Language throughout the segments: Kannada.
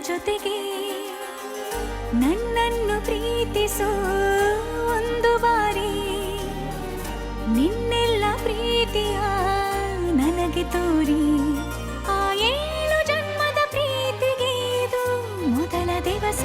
ಜೊತೆಗೆ ನನ್ನನ್ನು ಪ್ರೀತಿಸೋ ಒಂದು ಬಾರಿ ನಿನ್ನೆಲ್ಲ ಪ್ರೀತಿಯ ನನಗೆ ತೋರಿ ಆ 7 ಜನ್ಮದ ಪ್ರೀತಿಗೆ ಇದು ಮೊದಲ ದಿವಸ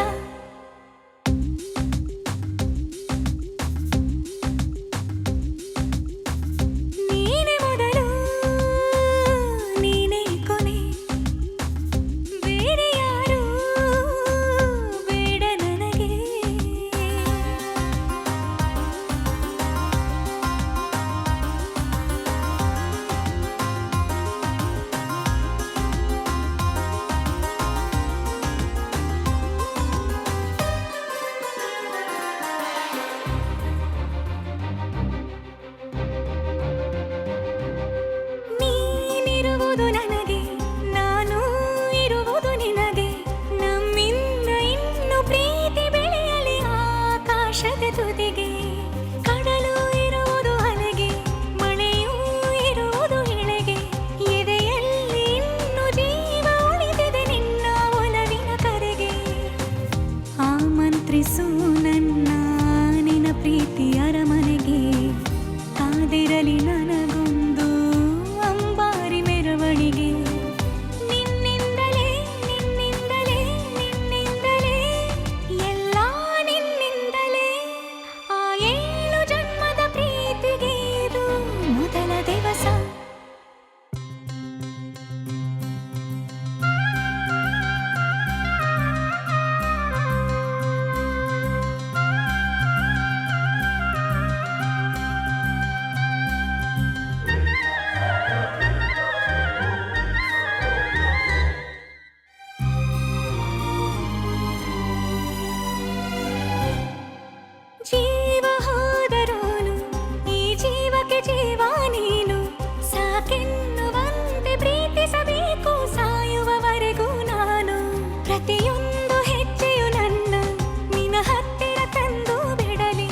ನನಗೆ ನಾನು ಇರುವುದು ನಿನಗೆ ನಮ್ಮಿಂದ ಇನ್ನು ಪ್ರೀತಿ ಬೆಳೆಯಲಿ ಆಕಾಶದ ತುದಿಗೆ ಕಡಲು ಇರುವುದು ಅಲೆಗೆ ಮಳೆಯೂ ಇರುವುದು ಎಳೆಗೆ ಎದೆಯಲ್ಲಿ ಇನ್ನು ಜೀವ ಉಳಿದಿದೆ ನಿನ್ನ ಒಲವಿನ ಕರೆಗೆ ಆಮಂತ್ರಿಸು ನನ್ನ ನಿನ್ನ ಪ್ರೀತಿ ಅರಮನೆಗೆ ಕಾದಿರಲಿ ನನಗೊಂದು ಅಂಬಾರಿ ಮೆರವಣಿಗೆ ನಿನ್ನಿಂದಲೇ ನಿನ್ನಿಂದಲೇ ನಿನ್ನಿಂದಲೇ ಎಲ್ಲ ನಿನ್ನಿಂದಲೇ ಆ 7 ಜನ್ಮದ ಪ್ರೀತಿಗೆ ಇದು ಮೊದಲ ದಿವಸ ಜೀವ ಹೋದರೋನು ಈ ಜೀವಕ್ಕೆ ಜೀವ ನೀನು ಸಾಕೆನ್ನುವಂತೆ ಪ್ರೀತಿಸಬೇಕು ಸಾಯುವವರೆಗೂ ನಾನು ಪ್ರತಿಯೊಂದು ಹೆಜ್ಜೆಯು ನನ್ನ ನಿನ್ನ ಹತ್ತಿರ ತಂದು ಬಿಡಲಿ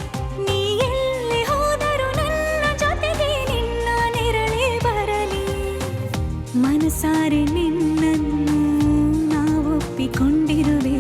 ನೀ ಎಲ್ಲಿ ಹೋದರೂ ನನ್ನ ಜೊತೆಗೆ ನಿನ್ನ ನೆರಳೇ ಬರಲಿ ಮನಸಾರೆ ನಿನ್ನನ್ನು ನಾವು ಒಪ್ಪಿಕೊಂಡಿರುವೆ